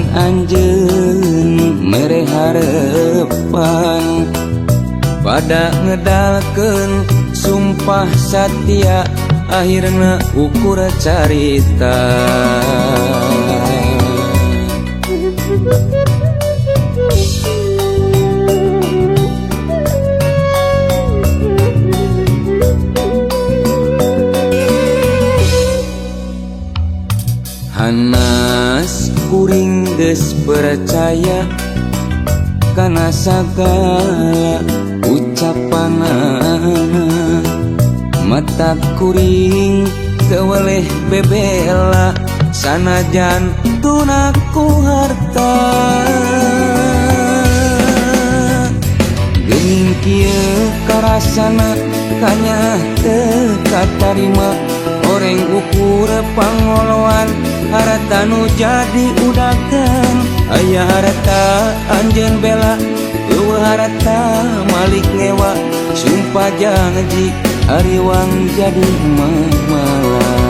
Lantaran anjeun mere harepan pada ngedalkeun sumpah satia akhirna ukur carita. Hanas kuring geus percaya kana sagala ucapanana, mata kuring teu weleh bebela sanajan tunaku harta. Geuning kieu karasana kanya teu katarima, oreng ukur pangoloan harta nu jadi udagan. Aya harta anjeun bela, eueuh harta malik ngewa, sumpah janji ariwang jadi mamalah.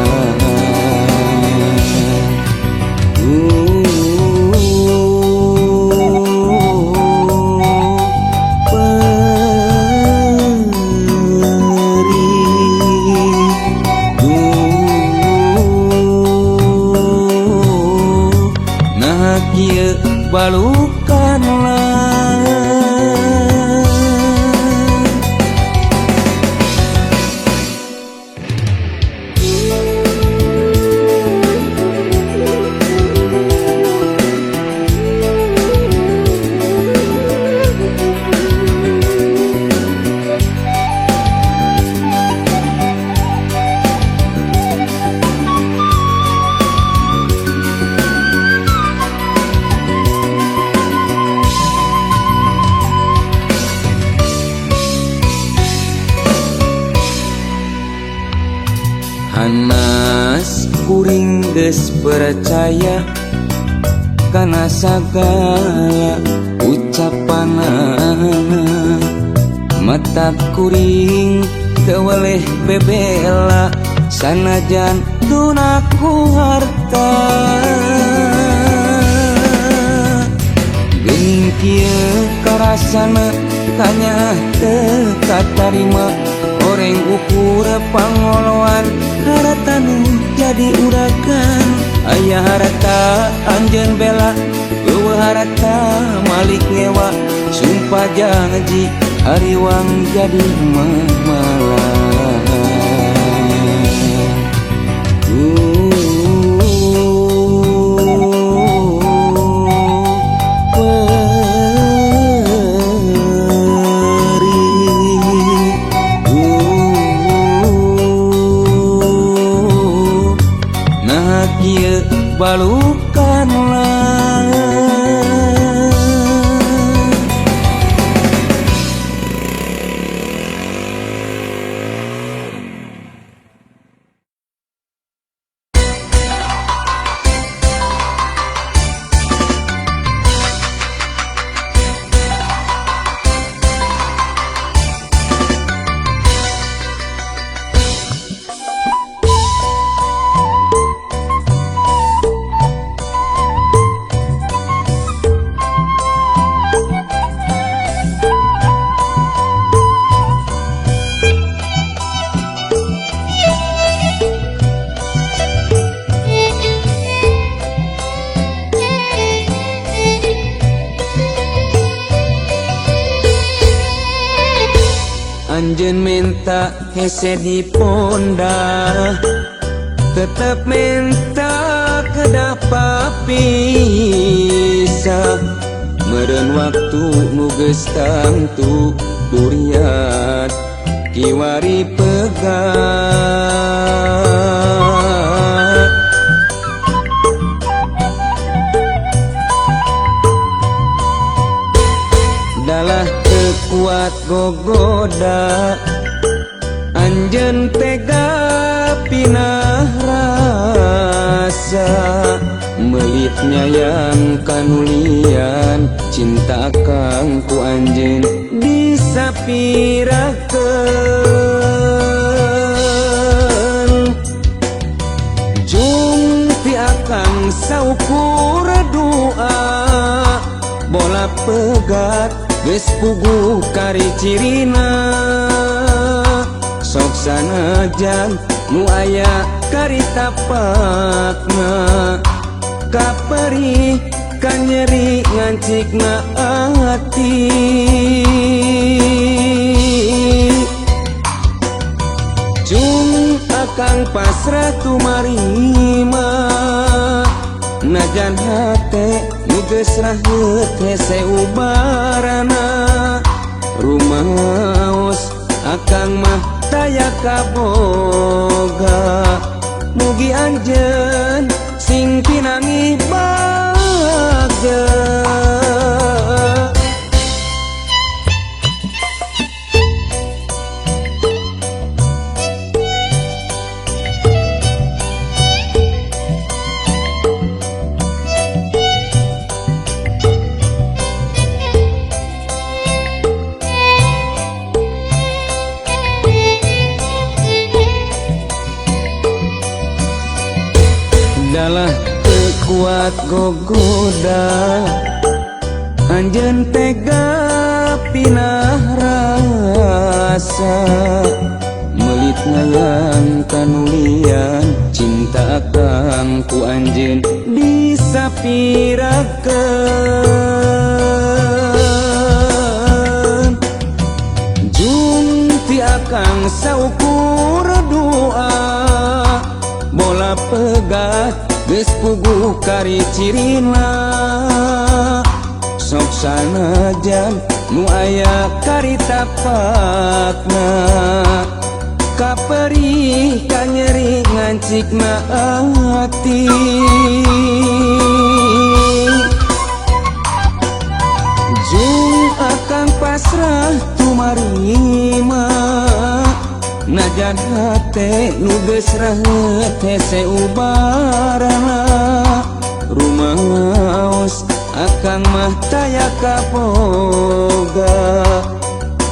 Kieu balukanlah. Hanas kuring geus percaya kana sagala ucapanana, mata kuring teu weleh bebela sanajan tunaku harta. Geuning kieu karasana kanya teu katarima, oreng ukur pangoloan harta nu jadi uragan. Aya harta anjeun bela, eueuh harta malik ngewa, sumpah janji ariwang jadi mamalah. Kieu balukanlah. Anjeun menta hese diponda, tetep menta kedah papisah. Meureun waktu nu geus tangtu duriat kiwari pegat. Dalah teu kuat gogoda, anjeun tega pinah rasa. Melit nyayang kanulian, cinta kang ku anjeun disapirakeun. Jung ti akang saukur doa, pegat geus puguh kari cirina sok sanajan nu aya kari tapakna kaperi kan nyeri ngancikna hati cung akang pasrah tumarima najan hate nu geus raheut hese ubarana rumaos akang mah taya kaboga mugi anjeun sing pinangi bagja dalah kuat gogoda anjeun tega pinah rasa melit ngayang kanulian cinta akang ku anjeun disapirakeun jung ti akang saukur doa bola pegat geus puguh kari cirina sok sanajan nu aya kari tapakna kaperi ka nyeri ngancikna hati jung akang pasrah tumarima najan hate nu geus raheut hese ubarana rumaos akang mah taya kaboga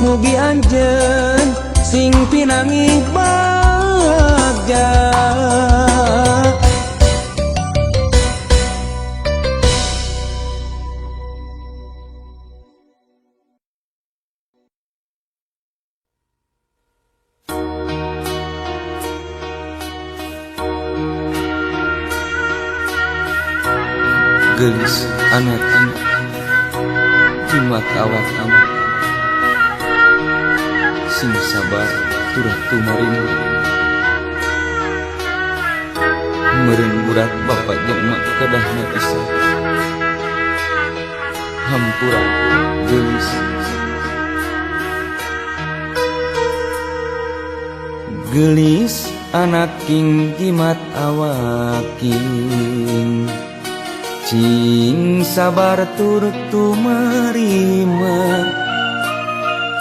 mugi anjeun sing pinangi bagja gelis anak-anak jimat awak-awak sing sabar turah tumarima meureun budak bapa jeung mak kedahna esa hampura gelis gelis anak king jimat awaking cing sabar turut tumarima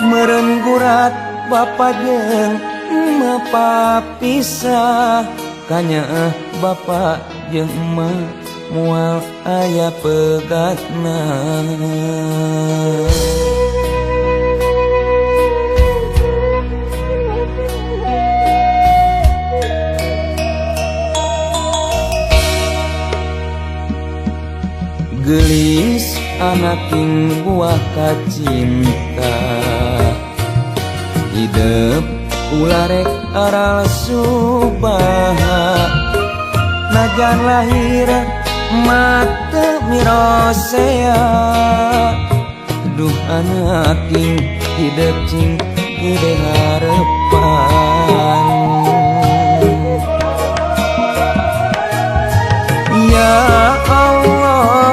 meureun gurat bapa jeung emak papisah kanya bapa jeung emak moal aya pegatna gelis anak ing buah kacinta hidup ularek aral subaha najan lahir mata mirosea duh anak ing hidup cing gede harapan ya Allah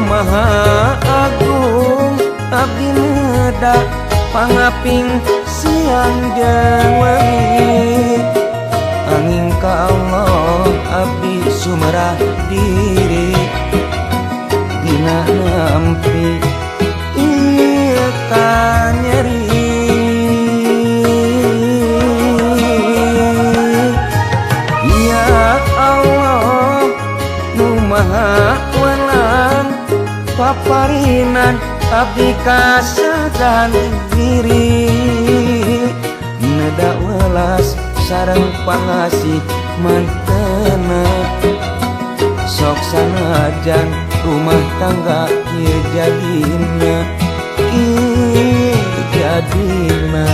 Maha Agung abdi neuda pangaping siang jeung wengi angin ka Allah abdi sumerah diri dina nampi ieu ka nyeri ya Allah nu maha paparinan abdi kasadan diri neda welas sareng pangasih mantena sok sanajan rumah tangga kieu jadina jadina.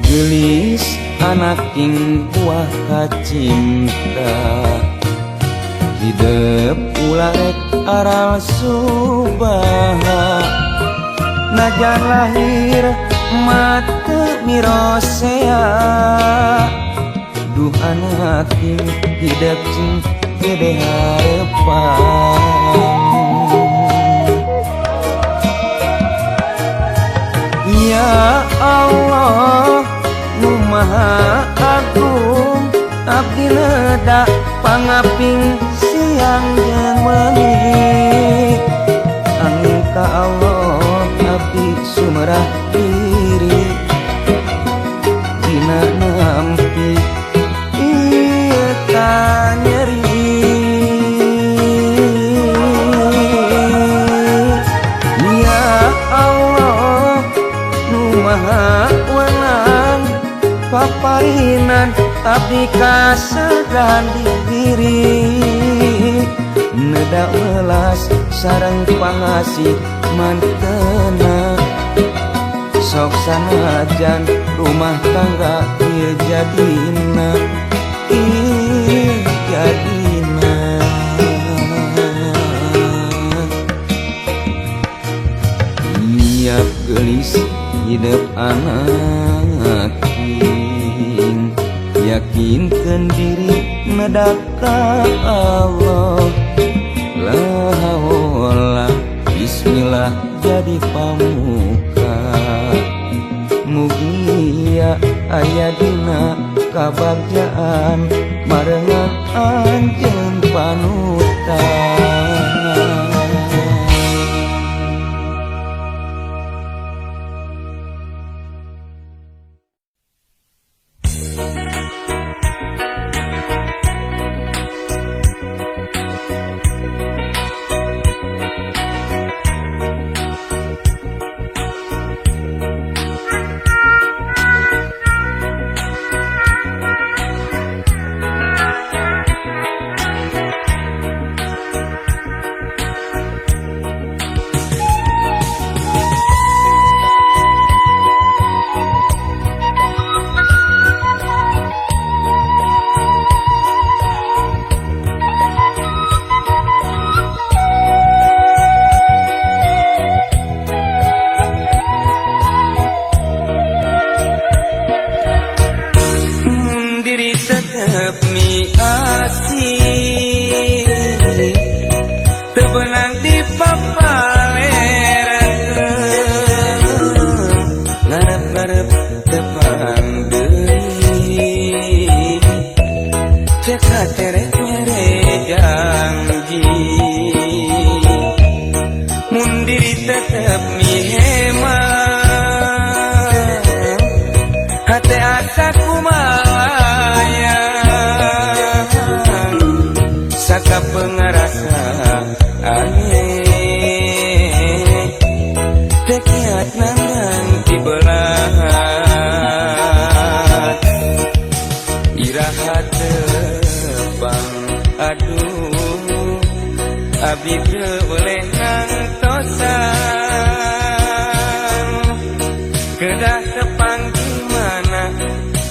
Gelis anaking buah kacinta hidup ulah rek aral subaha najan lahir mate mirosea duh anaking hidup cing gede harepan. Ya Allah Nu Maha Agung abdi leda pangaping siang jeung wengi angin ka Allah abdi sumerah diri dina nampi ieu ka nyeri. Ya Allah Nu Maha Wenang paparinan abdi kasegan diri neda welas sareng pangasih mantena sok sanajan rumah tangga ieu jadina jadina. Niat gelis hidup anak yakinkan diri medaka Allah la haula bismillah jadi pamuka mugia aya dina kabagjaan marengan anjeun panutan. Abdi teu boleh ngangtosan kedah tepang gimana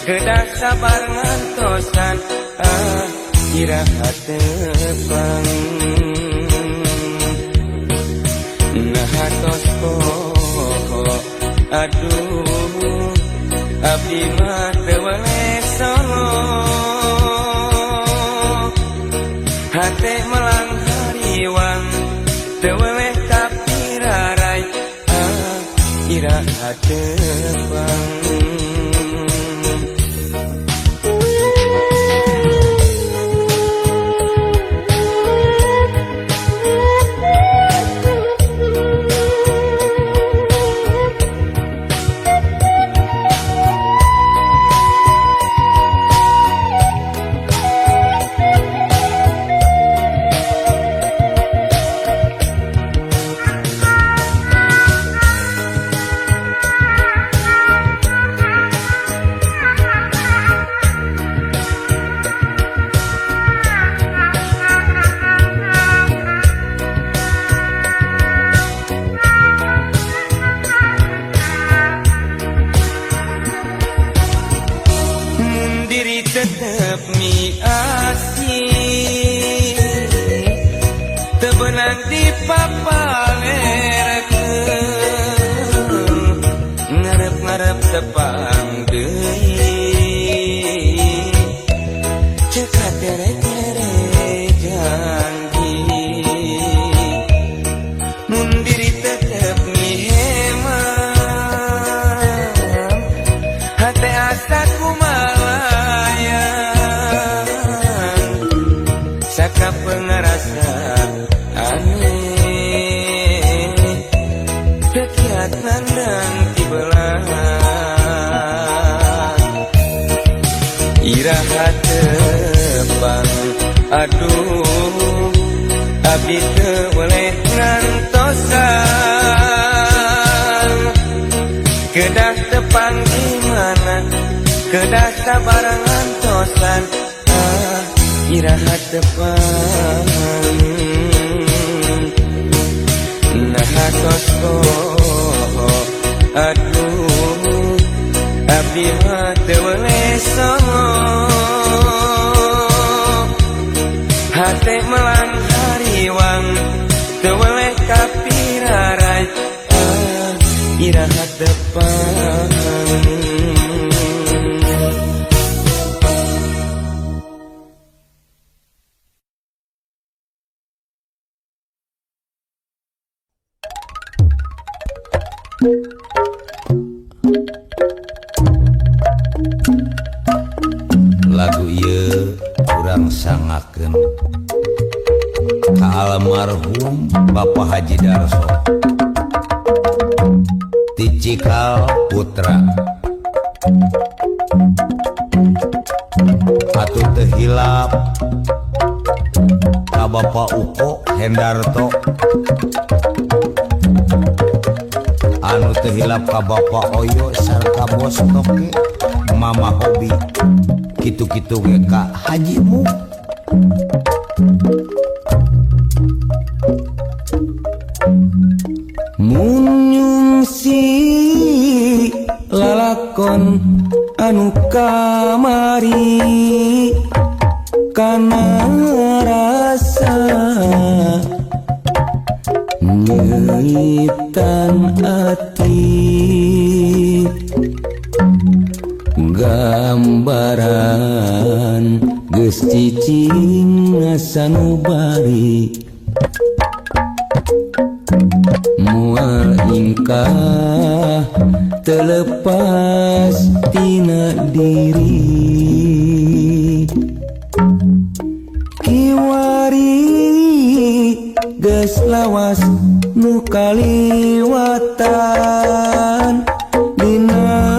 kedah sabar ngantosan iraha tepang nahatos poho aduh abdi mah teu boleh solo hate melang hariwang teweleh kapirarai iraha tebang. Tetep mi asih tebenang di papalerekeun ngarep-ngarep tepang deui ceka tere-tere janji mun diri tetep mi heman hate asa kumaha saka pengerasa aneh kekiat nandang tibelah iraha tebang aduh abdi teu boleh ngantosan kedah tepang dimana kedah sabarang ngantosan iraha tepang nah tosko aduh abdi mah teu weleh songo hate melang hariwang teu weleh kapirarai iraha tepang. Lagu ieu urang sangakeun ka almarhum Bapak Haji Darso ti Cikal Putra atuh teu hilap ka Bapak Uko Hendarto anu teu hilap ka Bapak Oyo sarta Bos Toke Mama Hobi kitu-kitu ge ka Hajimu munyungsi lalakon anu kamari kana rasa nyeuitan ati gambaran geus cicing sanubari moal ingkah terlepas tina diri kiwari geus lawas nu kaliwatan dina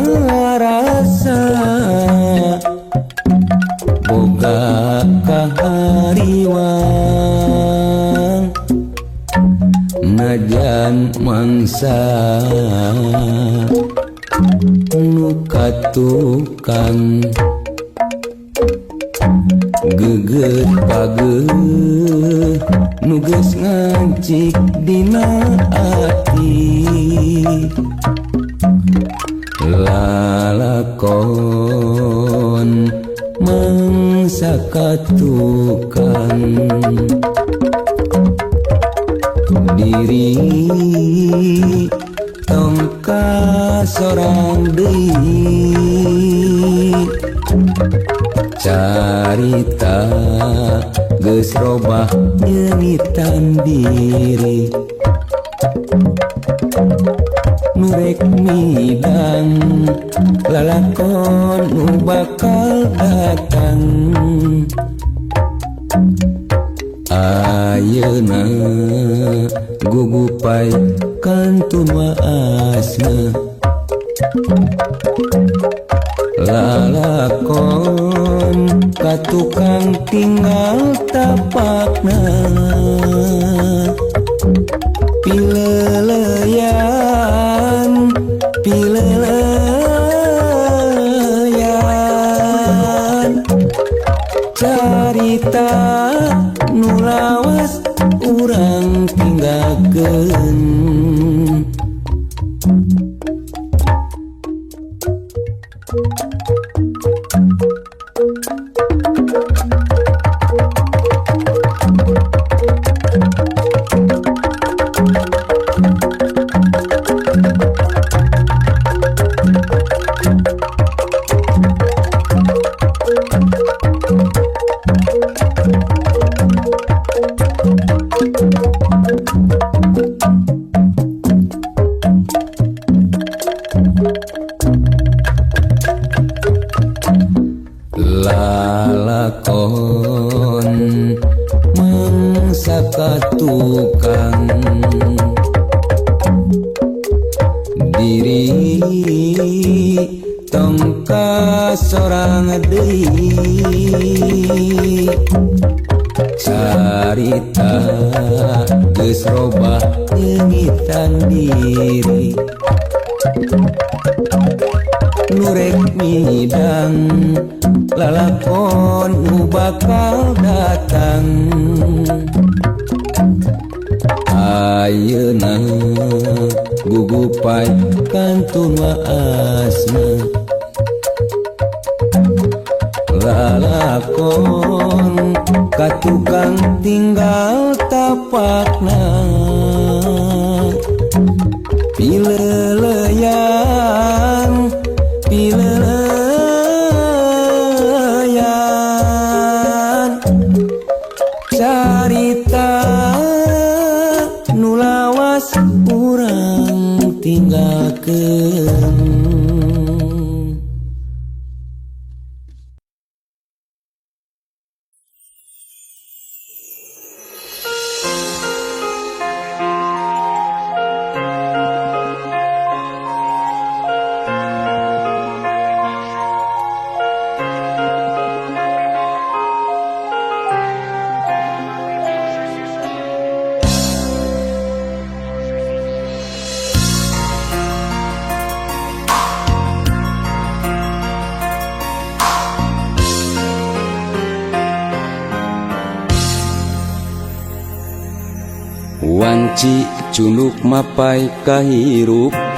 rasa boga kahariwang najan mangsa nu katukang geget pageuh nu geus ngancik dina ati lalakon mangsa katukang diri tongka sorang deui carita geus robah nyeungitan diri nurek midang lalakon nu bakal datang ayeuna gugupai kantun waasna lalakon ka tukang tinggal tapakna pileleyan pileleyan carita nu lawas urang tinggalkeun lalakon mangsa tukang diri tongka sorang deui carita geus robah nyeungitan diri nurek midang lalakon nu bakal datang ayeuna gugupai kantun waasna lalakon ka tukang tinggal tapakna pileleyan pileleyan carita nu lawas urang tinggalkeun wanci cunduk mapai kahirupan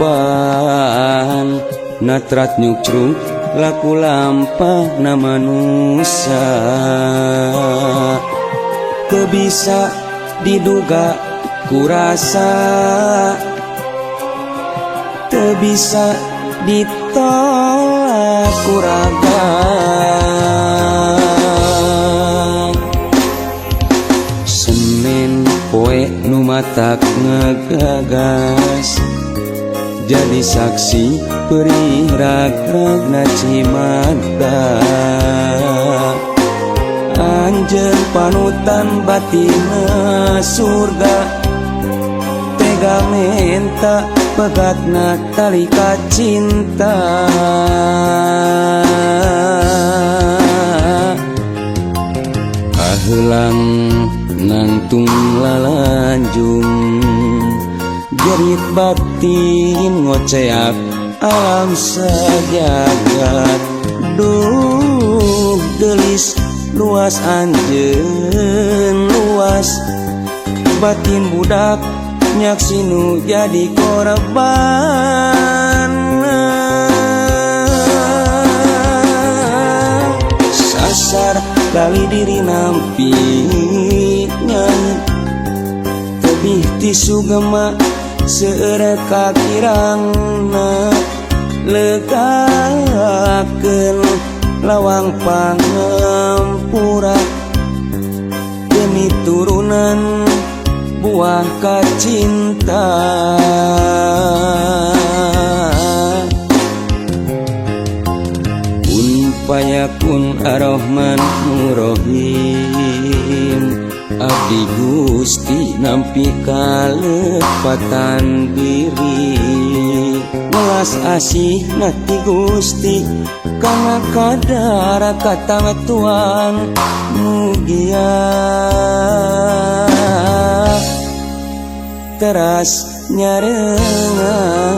natrat nyukcrung laku lampah na manusia teu bisa diduga kurasa teu bisa ditolak kuraga poe nu matak ngegagas jadi saksi perih ragragna cimada anjeun panutan batina surga tega menta pegatna tali kacinta kahelang nangtung lalanjung jerit batin ngoceak alam sajagat duh gelis luas anjeun luas batin budak nyaksinu jadi korban sasar lali diri nampi nyanyi tebih tisu gema seureka kirangna legakeun lawang pangampura demi turunan buah kacinta. Kun payakun ar-Rahman Ar-Rahim, abdi Gusti nampi kalepatan diri. Welas asih nati Gusti kana kadar kata Tuhan mugia teras nyarengan.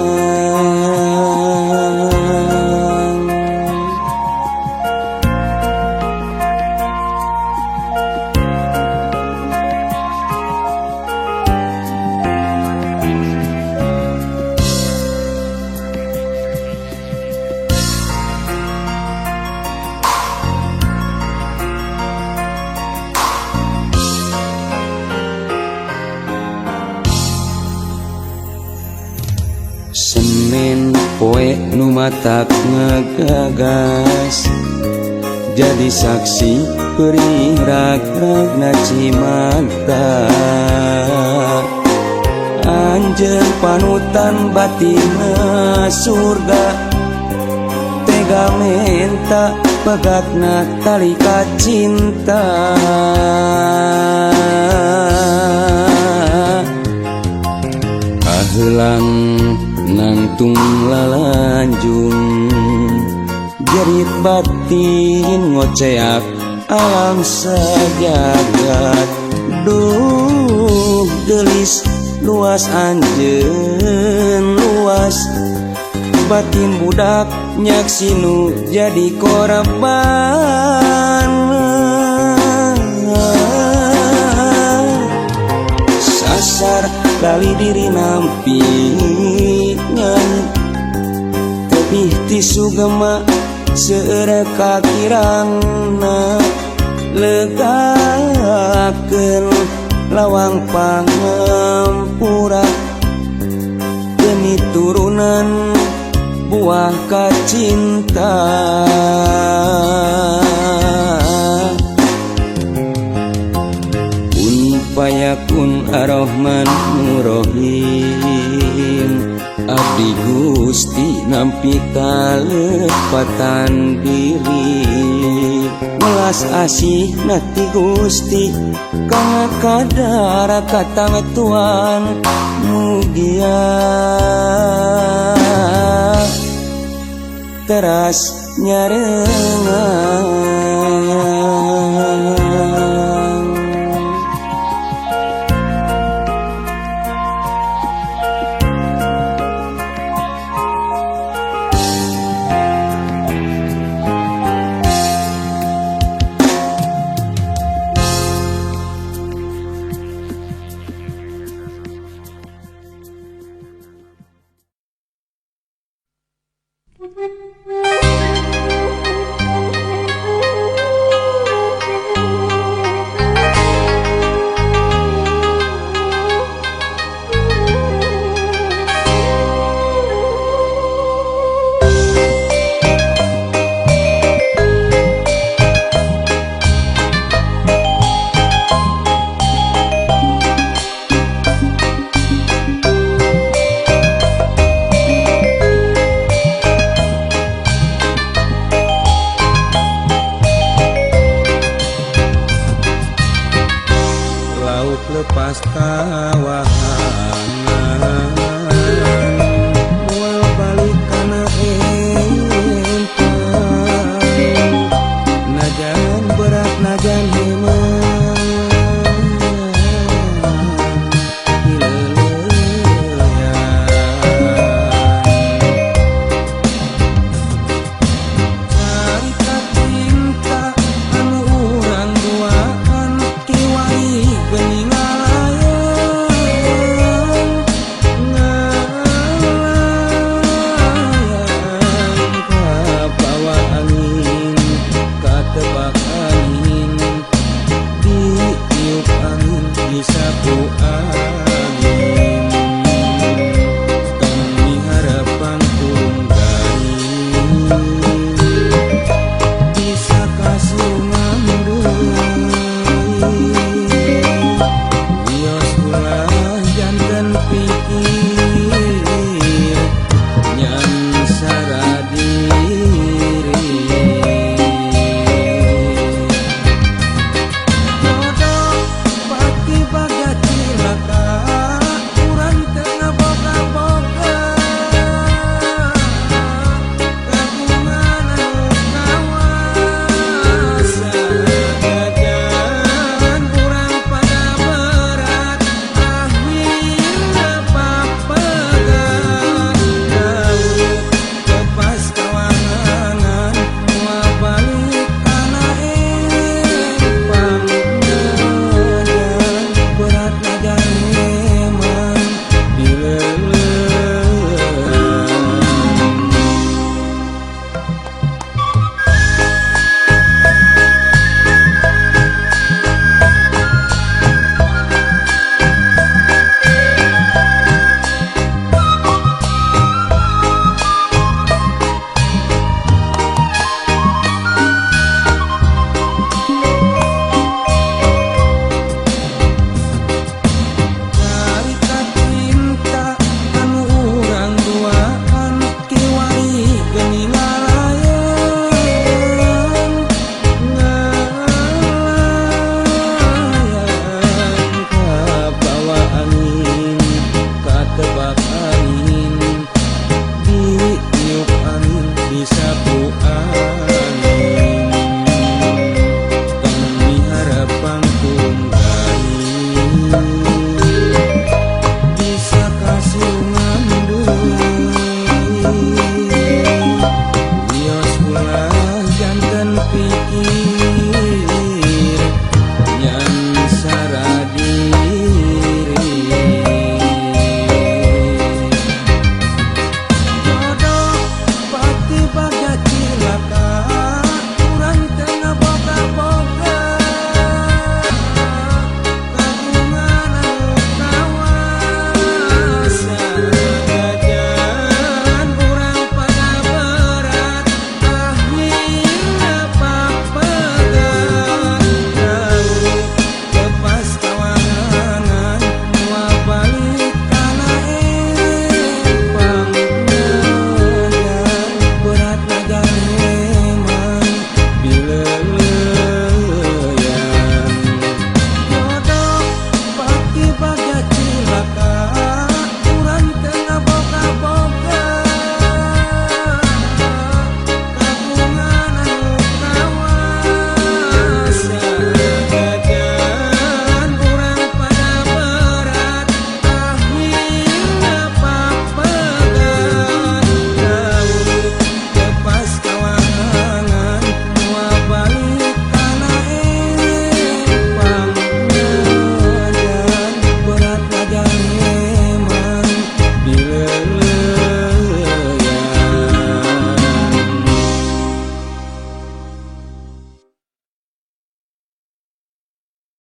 Senin poe nu matak ngagagas, jadi saksi perih rag-ragna Cimata. Anjeun panutan batina surga, tega menta pegatna tali kacinta. Kahelang nangtung lalanjung, jerit batin ngoceak alam sajagat. Duh gelis luas anjeun luas, batin budak nyaksinu jadi korban. Sasar kali diri nampi ngan, tebih tisu gema seureka kirangna. Legakeun lawang pangampura demi turunan buah kacinta. Payakun ar-Rahman Ar-Rahim, abdi Gusti nampi kalepatan diri. Welas asih nati Gusti kana kadar kata Tuhan mugia teras nyarengan. Lepas kawahangan moal balik kana empang, najan berat najan heman hileuyan. Carita cinta anu urang duaan kiwai geuning sapu angin, kami harapan turun garing, bisa kasungan deui. Thank